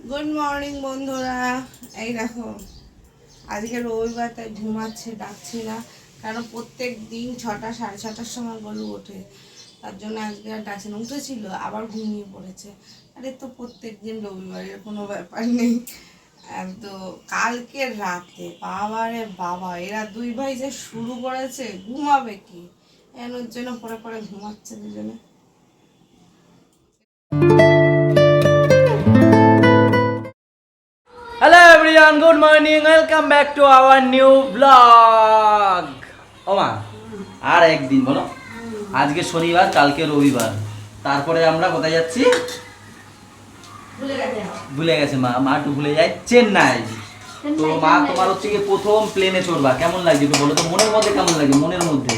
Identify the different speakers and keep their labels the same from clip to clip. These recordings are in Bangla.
Speaker 1: গুড মর্নিং বন্ধুরা। এই দেখো, আজকে রবিবার তাই ঘুমাচ্ছে, ডাকছি না, কারণ প্রত্যেক দিন 6টা 6:30টার সময় গরু ওঠে, তার জন্য আজকে আর ডাকছে না। উঠেছিল আবার ঘুমিয়ে পড়েছে। আরে তো প্রত্যেক দিন রবিবারের কোনো ব্যাপার নেই। তো কালকে রাতে বাবারে বাবা, এরা দুই ভাই যে শুরু করেছে, ঘুমাবে কি এর জন্য পরে পরে ঘুমাচ্ছে দুজনে।
Speaker 2: Hello everyone, good morning. Welcome back to our new vlog. ওমা আর একদিন বলো, আজকে শনিবার, কালকে রবিবার, তারপরে আমরা কোথায় যাচ্ছি ভুলে গেছে মা। মা একটু ভুলে যায় চেন্নাই। তো মা তোমার হচ্ছে কি প্রথম প্লেনে চড়বা, কেমন লাগছে একটু বলো তো, মনের মধ্যে কেমন লাগে? মনের মধ্যে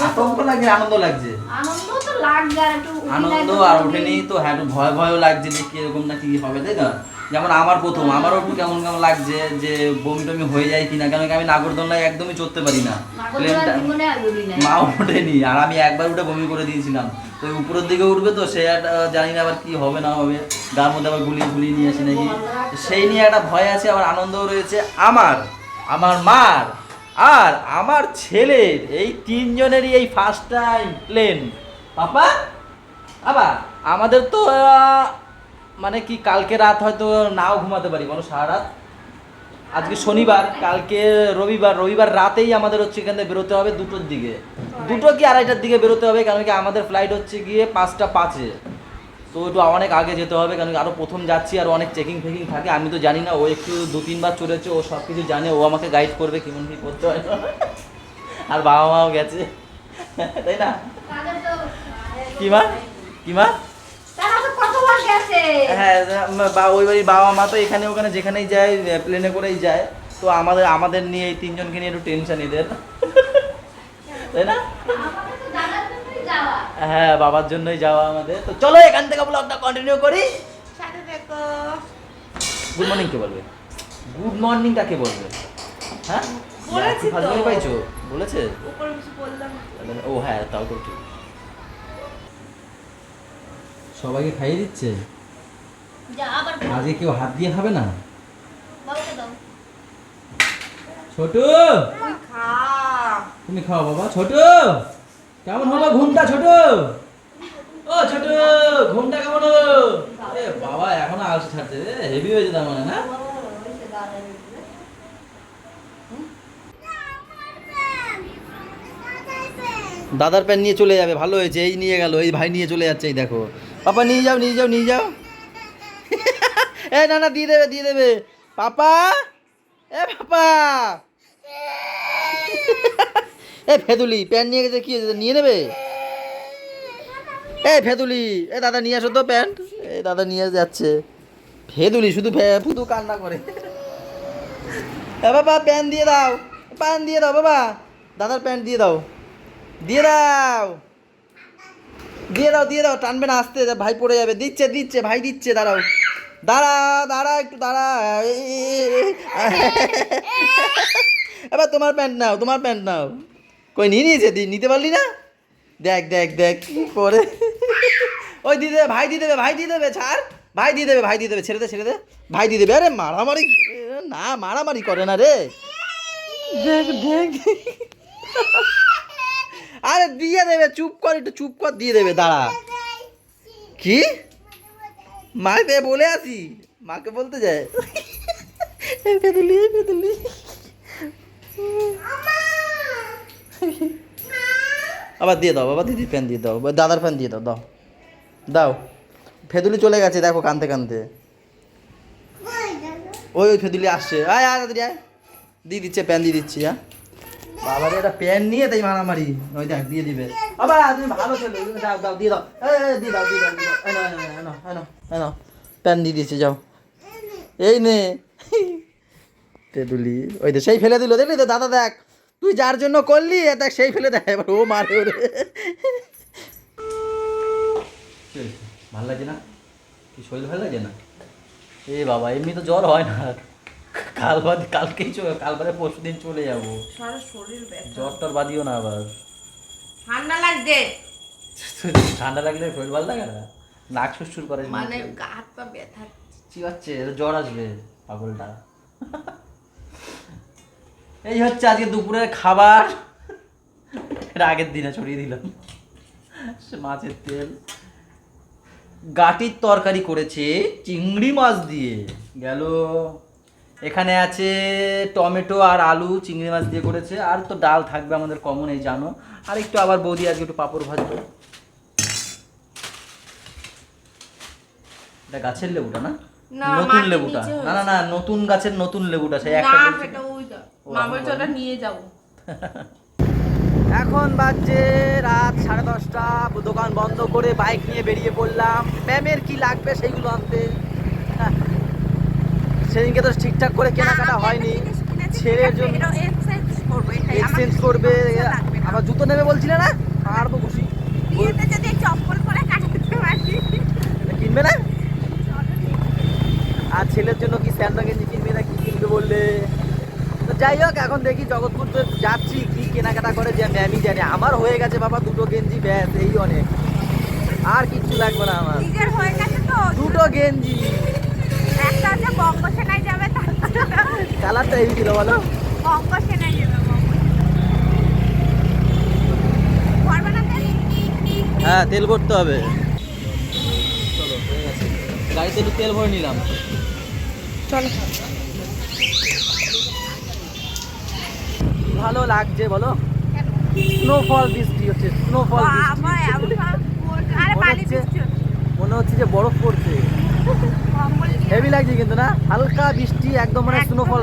Speaker 2: আতঙ্ক লাগে, আনন্দ লাগছে? আনন্দ আর ওঠেনি তো, হ্যাঁ একটু ভয় ভয়ও লাগছে যে কিরকম না কি হবে, তাই না? যেমন আমার প্রথম, আমারও একটু কেমন কেমন লাগছে যে বমি টমি হয়ে যায় কিনা, কারণ আমি নাগরদোলনায় একদমই চড়তে পারি না। প্লেনটা মা ওঠেনি, আর আমি একবার উঠে বমি করে দিয়েছিলাম। তো উপরের দিকে উঠবে তো সে একটা জানি না আবার কি হবে না হবে, গার মধ্যে আবার গুলিয়ে গুলিয়ে নিয়ে আসি নাকি, সেই নিয়ে একটা ভয় আছে। আবার আনন্দও রয়েছে আমার, আমার মার আর আমার ছেলের, এই তিনজনেরই এই ফার্স্ট টাইম প্লেন। পাপা আবার আমাদের তো মানে কি কালকে রাত হয়তো নাও ঘুমাতে পারি বলো, সারা রাত। আজকে শনিবার, কালকে রবিবার, রবিবার রাতেই আমাদের হচ্ছে এখান থেকে বেরোতে হবে 2টোর দিকে, 2টো কি 2:30টার দিকে বেরোতে হবে, কারণ কি আমাদের ফ্লাইট হচ্ছে গিয়ে 5টা 5-এ। তো একটু অনেক আগে যেতে হবে, কারণ আরও প্রথম যাচ্ছি আর অনেক চেকিং ফেকিং থাকে, আমি তো জানি না। ও একটু 2-3বার চলেছে, ও সব কিছু জানে, ও আমাকে গাইড করবে কেমন কী করতে হয়। আর বাবা মাও গেছে, তাই না? কি মা, কি মা? হ্যাঁ, ওই বাড়ির বাবা মা তো এখানে ওখানে যেখানেই যায় প্লেনে করেই যায়। তো আমাদের আমাদের নিয়ে এই তিনজনকে নিয়ে একটু টেনশন এদের, তাই না? হ্যাঁ, বাবার জন্যই যাওয়া আমাদের। তো চলো এখান থেকে ব্লগটা কন্টিনিউ করি।
Speaker 1: সাথে দেখো।
Speaker 2: গুড মর্নিং কে বলবে? গুড মর্নিং কাকে বলবে? হ্যাঁ
Speaker 1: বলেছি তো।
Speaker 2: ফাজলামি পাইছো? বলেছে?
Speaker 1: উপরে কিছু বললাম।
Speaker 2: ও হ্যাঁ, তাও তো ঠিক। সবাইকে খাইয়ে দিচ্ছে আজকে, কেউ হাত দিয়ে খাবে না। ছোট
Speaker 1: তুই খা।
Speaker 2: তুমি খাও বাবা। ছোট কেমন হলো ঘুমটা? ছোট ও ছোট, ঘুমটা কেমন হলো? এ বাবা এখনো আলসে ছাড়ছে রে, হেভি হয়েছে তার মানে, না? দাদার প্যান নিয়ে চলে যাবে, ভালো হয়েছে, এই নিয়ে গেল, এই ভাই নিয়ে চলে যাচ্ছে, এই দেখো। পাপা নিয়ে যাও, নিয়ে যাও, নিয়ে যাও। এ না না, দিয়ে দেবে, দিয়ে দেবে। পাপা, এ পাপা, এ ফেদুলি প্যান নিয়ে গেছে, কি হয়েছে, নিয়ে নেবে? এ ফেদুলি, এ দাদা নিয়ে আসো তো প্যান্ট। এ দাদা নিয়ে যাচ্ছে। ফেদুলি শুধু শুধু কান্না করে। এ বাবা প্যান্ট দিয়ে দাও, প্যান্ট দিয়ে দাও বাবা, দাদার প্যান্ট দিয়ে দাও, দিয়ে দাও, দিয়ে দাও, দিয়ে দাও, টানবে না, আসতে ভাই পড়ে যাবে। দিচ্ছে দিচ্ছে ভাই দিচ্ছে, দাঁড়াও, দাঁড়া দাঁড়া একটু দাঁড়া। এবার তোমার প্যান্ট নাও, তোমার প্যান্ট নাও। কই নিয়ে নিয়েছে, নিতে পারলি না? দেখ দেখ দেখ কি করে। ওই দিয়ে দেবে, ভাই দিয়ে দেবে, ভাই দিয়ে দেবে, ছাড়, ভাই দিয়ে দেবে, ভাই দিয়ে দেবে, ছেড়ে দে, ছেড়ে দে, ভাই দিয়ে দেবে। আরে মারামারি না, মারামারি করে না রে। দেখ দেখ, আরে দিয়ে দেবে, চুপ কর, একটু চুপ কর, দিয়ে দেবে, দাঁড়া। কি মাকে বলে আসি, মাকে বলতে যায়। পেদুলি পেদুলি, আবার দিয়ে দাও বাবা, দিদির ফ্যান দিয়ে দাও, দাদার ফ্যান দিয়ে দাও, দাও দাও। ফেদুলি চলে গেছে দেখো, কানতে কানতে। ওই ওই ফেদুলি আসছে, আয় আয় দাদি আয়, দিয়ে দিচ্ছে প্যান, দিয়ে দিচ্ছি। হ্যাঁ বাবার একটা প্যান নিয়ে তাই মারামারি। ওই দেখ দিয়ে দিবে, বাবা তুমি ভালো ছেলে, দাও দাও, দিয়ে দাও, দিয়ে দাও, দিয়ে দাও, দিয়ে দাও, এনো প্যান দিয়ে দিচ্ছে, যাও এই নে। তেঁতুলি ওই তো সেই ফেলে দিল, দেখলি তো দাদা, দেখ তুই যার জন্য করলি দেখ সেই ফেলে দেয়, এবার ও মারে ওরে। ভালো লাগছে না? কি শরীর ভালো লাগছে না? এ বাবা এমনি তো জ্বর হয় না, কালকেই কাল বাদে পরশু দিন চলে যাবো।
Speaker 1: সারা শরীর ব্যথা,
Speaker 2: জ্বর টর বাদিও না আবার।
Speaker 1: ঠান্ডা লাগছে।
Speaker 2: ঠান্ডা লাগলে শরীর ভালো লাগে না? নাক সুসুর করে
Speaker 1: মানে গা হাত পা ব্যথা।
Speaker 2: চিবাচ্ছে, জ্বর আসবে পাগলটা। এই হচ্ছে আজকে দুপুরের খাবার। এটা আগের দিনে ছড়িয়ে দিলাম। মাছের তেল, গাটির তরকারি করেছে চিংড়ি মাছ দিয়ে গেল। এখানে আছে টমেটো আর আলু, চিংড়ি মাছ দিয়ে করেছে। আর তো ডাল থাকবে আমাদের কমন, এই জানো। আর একটু আবার বৌদি আজকে একটু পাঁপড় ভাজবে। এটা গাছের লেবুটা না, নতুন লেবুটা? না না না, নতুন গাছের নতুন লেবুটা, সেই একটা।
Speaker 1: নিয়ে যাবো।
Speaker 2: এখন বাজছে রাত 10:30। দোকান বন্ধ করে বাইক নিয়ে বেরিয়ে পড়লাম ম্যামের কি লাগবে সেইগুলো আনতে। সেদিনকে তো ঠিকঠাক করে কেনাকাটা হয়নি, ছেলের জন্য এক্সচেঞ্জ করবে। আবার জুতো নেবে বলছিলে না, পারবো খুশি। কিনবে না? আর ছেলের জন্য কি স্যান্ডো গেঞ্জি কিনবে না কি কিনবে বললে। তো যাই হোক, এখন দেখি জগৎপুর তো যাচ্ছি, কি কেনাকাটা করে যে ম্যামই জানে। আমার হয়ে গেছে বাবা 2টো গেঞ্জি, ব্যাস এই অনেক, আর কিচ্ছু লাগবে না আমার। দুটো গেঞ্জি, কালারটা এই ছিল বলো। হ্যাঁ, তেল ভরতে হবে। চলো, হয়ে গেছে। গাড়িতে একটু তেল ভরে নিলাম।
Speaker 1: চলো।
Speaker 2: ভালো লাগছে বলো, স্নোফল বৃষ্টি হচ্ছে, স্নোফল মনে হচ্ছে যে বরফ পড়ছে, হেভি লাগছে কিন্তু না, হালকা বৃষ্টি একদম, মানে স্নোফল।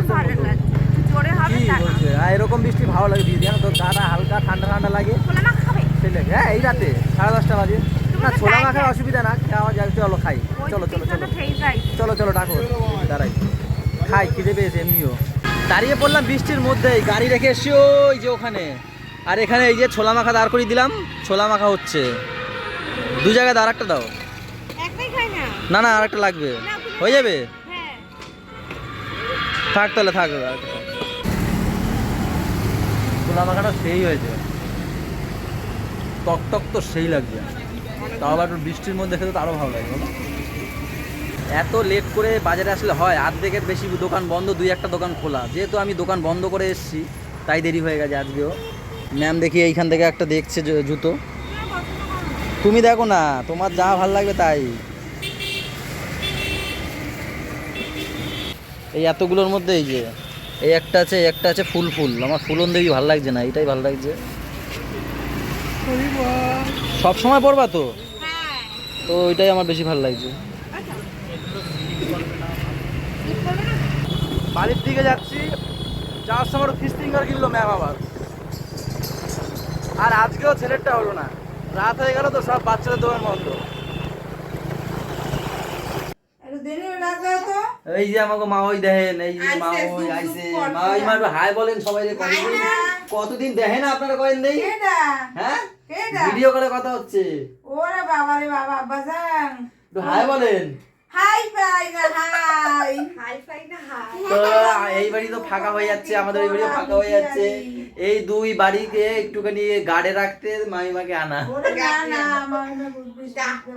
Speaker 2: কি বলছে? এরকম বৃষ্টি ভালো লাগে, দিয়ে জানো তো, গাটা হালকা ঠান্ডা ঠান্ডা লাগে। হ্যাঁ, এই রাতে 10:30 বাজে। না, ছোলা মাখার অসুবিধা না, খাওয়া যায়। চলো খাই, চলো চলো চলো চলো চলো, ডাকো, দাঁড়াই খাই, খিদে পেয়েছে এমনিও। দাঁড়িয়ে পড়লাম বৃষ্টির মধ্যেই, গাড়ি রেখে এসছি ওই যে ওখানে। আর এখানে এই যে ছোলা মাখা দাঁড় করিয়ে দিলাম, ছোলা মাখা হচ্ছে। 2 জায়গায় আর একটা দাও। না না, আর একটা লাগবে, হয়ে যাবে। থাক তাহলে, থাক। ছোলা মাখাটা সেই হয়েছে, টক টক তো সেই লাগছে। তাও আবার একটু বৃষ্টির মধ্যে খেতে তো আরও ভালো লাগে বলো। এত লেট করে বাজারে আসলে হয়, আর্ধেকের বেশি দোকান বন্ধ, 2-1টা দোকান খোলা। যেহেতু আমি দোকান বন্ধ করে এসেছি, তাই দেরি হয়ে গেছে আজকেও। ম্যাম দেখি এইখান থেকে একটা দেখছে জুতো। তুমি দেখো না, তোমার যা ভালো লাগবে তাই। এই এতগুলোর মধ্যে এই যে এই একটা আছে, একটা আছে ফুল ফুল। আমার ফুলন দেবী ভালো লাগছে না, এটাই ভালো লাগছে। সব সময় পরবা তো, তো ওইটাই আমার বেশি ভালো লাগছে। বাড়ির দিকে যাচ্ছি, যাওয়ার সময় ফিশ ফিঙ্গার কিনলো ম্যাম আবার। আর আজকেও ছেলেরটা হলো না, রাত হয়ে গেল তো, সব বাচ্চাদের দোকান বন্ধ। এই যে আমাকে মা ওই দেখেন, এই যে মা ওই আইছে। মা ওই মা একটু হাই বলেন সবাই। কতদিন দেখেন আপনারা করেন দেই, হ্যাঁ ভিডিও করে কথা হচ্ছে।
Speaker 1: ওরে বাবা রে বাবা, বাজান
Speaker 2: একটু হাই বলেন।
Speaker 1: হাই ফাই না হাই, হাই ফাই না হাই।
Speaker 2: তো এই বাড়ি তো ফাঁকা হয়ে যাচ্ছে, আমাদের এই বাড়িও ফাঁকা হয়ে যাচ্ছে। এই 2 বাড়িকে একটুখানি গার্ডে রাখতে মামিমাকে আনা।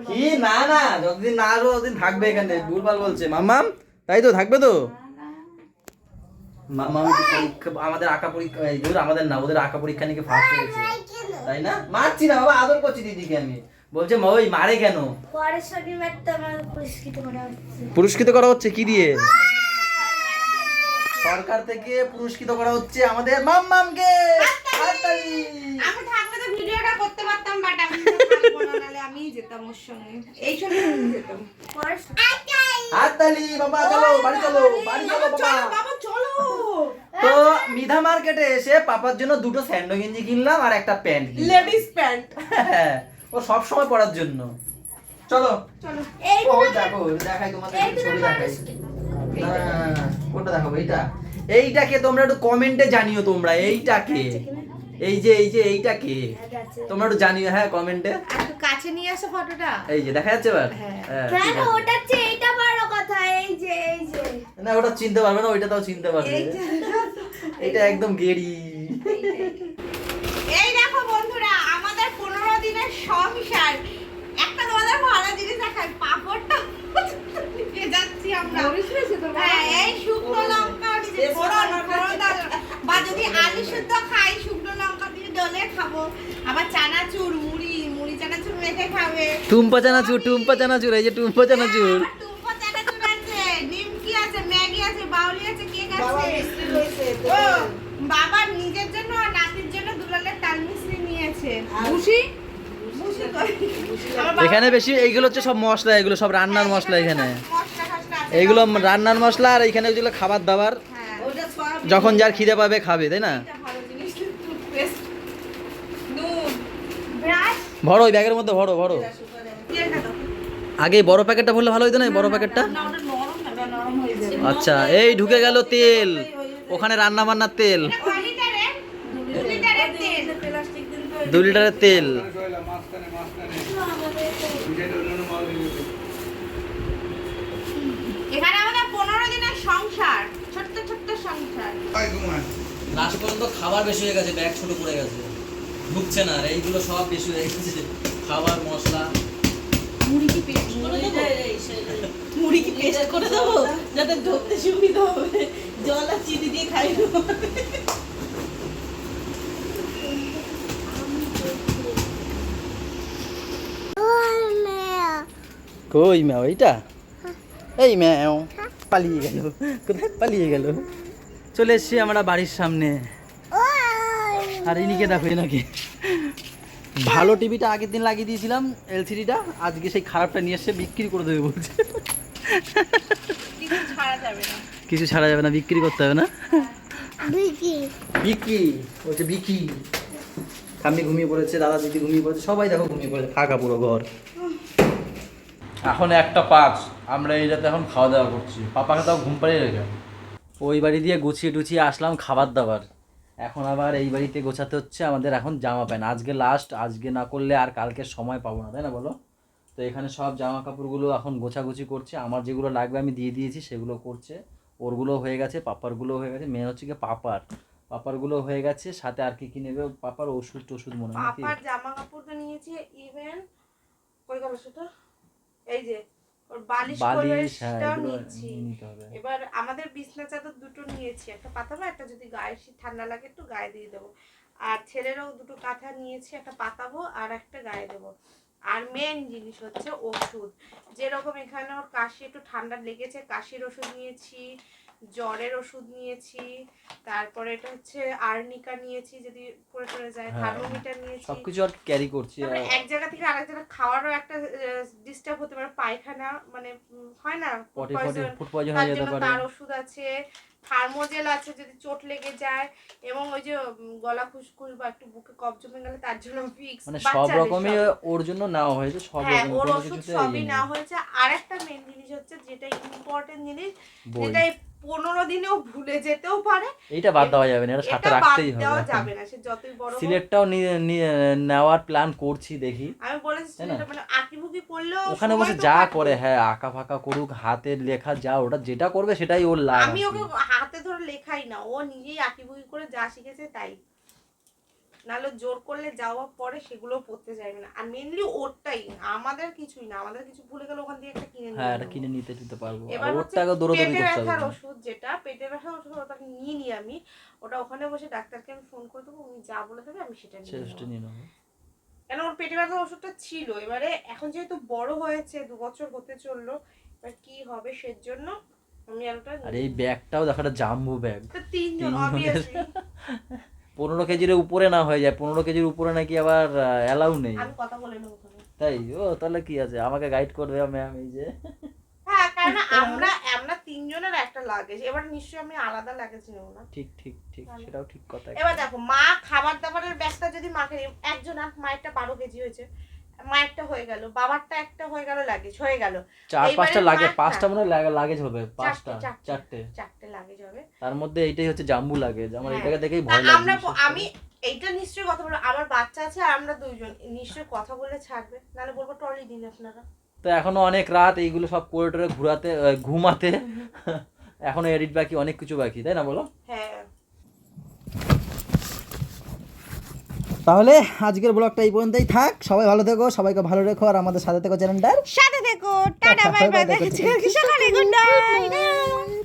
Speaker 2: কি না না, যতদিন না আসবো ততদিন থাকবে এখানে। ভুলভাল বলছে মাম্মাম, তাই তো থাকবে তো। মামা আমাদের আঁকা পরীক্ষা, আমাদের না, ওদের আঁকা পরীক্ষা নিয়ে ফার্স্ট হয়েছে, তাই না? মারছি না বাবা, আদর করছি দিদিকে আমি। বলছে ওই মারে কেন? পুরস্কৃত করা হচ্ছে কি দিয়ে? সরকার থেকে পুরস্কৃত করা হচ্ছে আমাদের মাম্মামকে।
Speaker 1: আমি থাকলে তো ভিডিওটা করতে পারতাম, বাট আমি থাকবো না, নালে আমিই যেতাম ওর সঙ্গে, এই সঙ্গে যেতাম।
Speaker 2: হাততালি বাবা, চলো বাড়ি চলো, বাড়ি চলো বাবা,
Speaker 1: চলো।
Speaker 2: তো মিধা মার্কেটে এসে পাপার জন্য 2টো স্যান্ডো গেঞ্জি কিনলাম আর একটা প্যান্ট,
Speaker 1: লেডিস প্যান্ট।
Speaker 2: ও সব সময় পরার জন্য। চলো
Speaker 1: চলো,
Speaker 2: ও দেখো, দেখাই তোমাদের ছবি দেখাই। না কোনটা দেখাবো? এইটাকে তোমরা একটু কমেন্টে জানিও, তোমরা এইটাকে, এই যে এইটাকে তোমরা একটু জানিও, হ্যাঁ কমেন্টে।
Speaker 1: একটু কাছে নিয়ে আসো ফটোটা।
Speaker 2: এই যে দেখা যাচ্ছে এবার?
Speaker 1: কেন ওটা হচ্ছে এইটা বড় কথা, এই যে
Speaker 2: না ওটা চিনতে পারবে না, ওইটা তাও চিনতে পারবে। এটা একদম গেড়ি।
Speaker 1: এই দেখো বন্ধুরা, আমাদের 15 দিনের সংসার। একটা তোমাদের ভালো জিনিসটা খাই, পাঁপড়টা নিয়ে যাচ্ছি আমরা। হ্যাঁ, এই শুকনো লঙ্কা দিয়ে ফোড়ন দাও। বা যদি আলু সুদ্ধ খাই শুকনো লঙ্কা দিয়ে ডলে খাবো। আবার চানাচুর, মুড়ি চানাচুর মেখে খাবে।
Speaker 2: টুম্পা চানাচুর, এই যে টুম্পা চানাচুর।
Speaker 1: আবার টুম্পা চানাচুর আছে, নিমকি আছে, ম্যাগি আছে, বাউলি আছে, কেক আছে। ও বাবা নিজের জন্য আর নাতির জন্য দুলালের তাল মিশ্রি নিয়েছে। বুঝি
Speaker 2: এখানে বেশি এইগুলো হচ্ছে সব মশলা, এগুলো সব রান্নার মশলা এখানে।
Speaker 1: মশলা টশলা আছে।
Speaker 2: এইগুলো রান্নার মশলা, আর এখানে যেগুলো খাবার দাবার
Speaker 1: হ্যাঁ,
Speaker 2: যখন যার খিদে পাবে খাবে, তাই না?
Speaker 1: এটা ভালো জিনিস। টুথপেস্ট, নুন, ব্রাশ,
Speaker 2: ভরো ওই ব্যাগের মধ্যে, ভরো
Speaker 1: তেলটা দাও।
Speaker 2: আগে এই বড় প্যাকেটটা ভরলে ভালো হতো না, এই বড় প্যাকেটটা?
Speaker 1: না, ওটা নরম না, ওটা নরম হয়ে যাবে।
Speaker 2: আচ্ছা, এই ঢুকে গেল তেল, ওখানে রান্না বান্নার তেল,
Speaker 1: এটা কয় লিটারের? 2 লিটারের তেল।
Speaker 2: 2 লিটারের তেল।
Speaker 1: এখানে আমাদের 15 দিনের সংসার, ছোট্ট ছোট্ট সংসার।
Speaker 2: লাস্ট পর্যন্ত খাবার বেশি হয়ে গেছে, ব্যাগ ছোট পড়ে গেছে, ঢুকছে না, আর এইগুলো সব বেশি হয়ে গেছে, খাবার মশলা।
Speaker 1: মুড়ি কি পেস্ট করে দেবো যাতে ধরতে সুবিধা হবে? জল আর চিনি দিয়ে খাইবো।
Speaker 2: কই ম্যাও? এইটা, এই ম্যাও পালিয়ে গেল, কোথায় পালিয়ে গেল? চলে এসছি আমরা বাড়ির সামনে, আর ইনিকে দেখো, নাকি ভালো টিভিটা আগের দিন লাগিয়ে দিয়েছিলাম, এলসিডিটা, আজকে সেই খারাপটা নিয়ে এসে বিক্রি করে দেবে বলছে।
Speaker 1: কিছু ছাড়া যাবে না।
Speaker 2: কিছু ছাড়া যাবে না, বিক্রি করতে হবে না? বিক্রি বলছে, বিক্রি। ঠাম্মি ঘুমিয়ে পড়েছে, দাদা দিদি ঘুমিয়ে পড়েছে, সবাই দেখো ঘুমিয়ে পড়েছে, ফাঁকা পুরো ঘর। এখন 1:05, আমরা এইটাতে এখন খাওয়া দাওয়া করছি, পাপাকে তাও ঘুম পাড়িয়ে রেখে ওই বাড়ি দিয়ে গুছিয়ে টুছিয়ে আসলাম খাবার দাবার। এখন আবার এই বাড়িতে গোছাতে হচ্ছে আমাদের এখন জামা প্যান্ট। আজকে লাস্ট, আজকে না করলে আর কালকে সময় পাবো না, তাই না বলো? তো এখানে সব জামা কাপড়গুলো এখন গোছাগুছি করছে, আমার যেগুলো লাগবে আমি দিয়ে দিয়েছি সেগুলো করছে, ওরগুলো হয়ে গেছে, পাপারগুলো হয়ে গেছে, মেন হচ্ছে কি পাপারগুলো হয়ে গেছে, সাথে আর কি কি নেবে পাপার? ওষুধ মনে হয় নাকি?
Speaker 1: পাপার জামা কাপড় তো নিয়েছি, ইভেন কই গেল সেটা, এই যে ওর বালিশ
Speaker 2: হ্যাঁ,
Speaker 1: কভারটাও
Speaker 2: এগুলো
Speaker 1: নিয়েছি।
Speaker 2: নিতে হবে।
Speaker 1: এবার আমাদের বিছনা চাদর দুটো নিয়েছি, একটা পাতাবো, একটা যদি গায়ে ঠান্ডা লাগে একটু গায়ে দিয়ে দেবো। আর ছেলেরও দুটো কাঁথা নিয়েছি, একটা পাতাবো আর একটা গায়ে দেবো। আর মেন জিনিস হচ্ছে ওষুধ, যেরকম এখানে ওর কাশি একটু ঠান্ডা লেগেছে, কাশির ওষুধ নিয়েছি, জ্বরের ওষুধ নিয়েছি, তারপরে এটা হচ্ছে আর্নিকা নিয়েছি যদি পড়ে যায়, থার্মোমিটার নিয়েছি,
Speaker 2: সবকিছু আর ক্যারি করছি।
Speaker 1: তারপরে এক জায়গা থেকে আরেক জায়গা খাওয়ারও একটা ডিস্টার্ব হতে পারে, পায়খানা মানে হয় না,
Speaker 2: ফুড পয়জন হয়ে যেতে পারে,
Speaker 1: তার ওষুধ আছে, থার্মোজেল আছে যদি চোট লেগে যায়, এবং ওই যে গলা খুশখুশ বা একটু বুকে কফ জমে গেলে তার জন্য ভিক্স,
Speaker 2: মানে সব রকমই ওর জন্য নেওয়া হয়েছে, সব
Speaker 1: হ্যাঁ
Speaker 2: রকম
Speaker 1: ওর
Speaker 2: কোনো
Speaker 1: ওষুধ
Speaker 2: কিছুতে
Speaker 1: সবই নেওয়া হয়েছে। আর একটা মেন জিনিস হচ্ছে যেটা ইম্পর্টেন্ট জিনিস, যেটা 15 দিনেও ভুলে যেতেও পারে,
Speaker 2: এইটা বাদ দেওয়া যাবে না, এটা সাথে রাখতেই হবে।
Speaker 1: দেওয়া যাবে না, সে যতই বড় হোক।
Speaker 2: সিলেটটাও নেওয়ার প্ল্যান করছি, দেখি।
Speaker 1: আমি বলেছি সেটা মানে আঁকিবুকি করলেও
Speaker 2: ওখানে বসে যা করে, হ্যাঁ আঁকা ফাঁকা করুক, হাতের লেখা যা, ওটা যেটা করবে সেটাই ওর লাভ।
Speaker 1: আমি ওকে হাতে ধরে লেখাই না, ও নিজেই আঁকিবুকি করে যা শিখেছে তাই, নাহলে জোর করলে যাওয়া পরে সেগুলো পড়তে চাইবে না। আর মেইনলি ওরটাই, আমাদের কিছুই না, আমাদের কিছু ভুলে গেলে ওখান থেকে একটা কিনে নিয়ে,
Speaker 2: হ্যাঁ এটা কিনে নিতে পারবো।
Speaker 1: এবার
Speaker 2: আর ওরটাকে দৌড়াদৌড়ি
Speaker 1: পেটের
Speaker 2: করতে
Speaker 1: ব্যথার
Speaker 2: হবে।
Speaker 1: ওষুধ, যেটা পেটের ব্যথার ওষুধ ওটাকে নিয়ে নিই আমি, ওটা ওখানে বসে ডাক্তারকে আমি ফোন করে দেবো, উনি যা বলে দেবে আমি সেটা নিয়ে নেবো। কেন ওর পেটে ব্যথার ওষুধটা ছিল, এবারে এখন যেহেতু বড় হয়েছে, 2 বছর হতে চললো, এবার কি হবে সেজন্য আমি আর ওটা।
Speaker 2: আর এই ব্যাগটাও দেখো, একটা জাম্বো ব্যাগ,
Speaker 1: তো 3 জন অবভিয়াসলি
Speaker 2: 15 কেজির উপরে না হয়ে যায়, 15 কেজির উপরে নাকি আবার অ্যালাউ নেই।
Speaker 1: আমি কথা বলে নেবো ওখানে।
Speaker 2: তাই? ও তাহলে কি আছে, আমাকে গাইড করবে ম্যাম, এই যে।
Speaker 1: হ্যাঁ, কারণ আমরা 3 জনের একটা লাগেজ, এবার নিশ্চয়ই আমি আলাদা লাগেজ নেব না।
Speaker 2: ঠিক সেটাও ঠিক কথা।
Speaker 1: এবার দেখো, মা খাবার দাবারের ব্যাগটা যদি মাকে একজন, মায়েরটা 12 কেজি হয়েছে, মায়েরটা হয়ে গেল, বাবারটা একটা হয়ে গেল, লাগেজ হয়ে গেল,
Speaker 2: 4-5টা লাগে, 5টা মনে হয় লাগেজ হবে, 4টে
Speaker 1: লাগেজ হবে,
Speaker 2: তার মধ্যে এইটাই হচ্ছে জাম্বু লাগেজ। আমার
Speaker 1: হ্যাঁ।
Speaker 2: এটাকে দেখেই ভয় লাগে।
Speaker 1: আমি এইটা নিশ্চয়ই কথা বলবো, আমার বাচ্চা আছে আর আমরা 2 জন, নিশ্চয়ই কথা বলে ছাড়বে, নাহলে বলবো ট্রলি দিন আপনারা।
Speaker 2: তো এখনো অনেক রাত, এইগুলো সব করে টোরে ঘুমাতে এখনো এডিট বাকি, অনেক কিছু বাকি, তাই না বলো?
Speaker 1: হ্যাঁ
Speaker 3: তাহলে আজকের ব্লগটা এই পর্যন্তই থাক। সবাই ভালো থেকো, সবাইকে ভালো রেখো, আর আমাদের সাথে থেকো চ্যানেলটার
Speaker 1: সাথে থেকো। টাটা বাই বাই, দেখা হচ্ছে কালকে সকালে। Good night.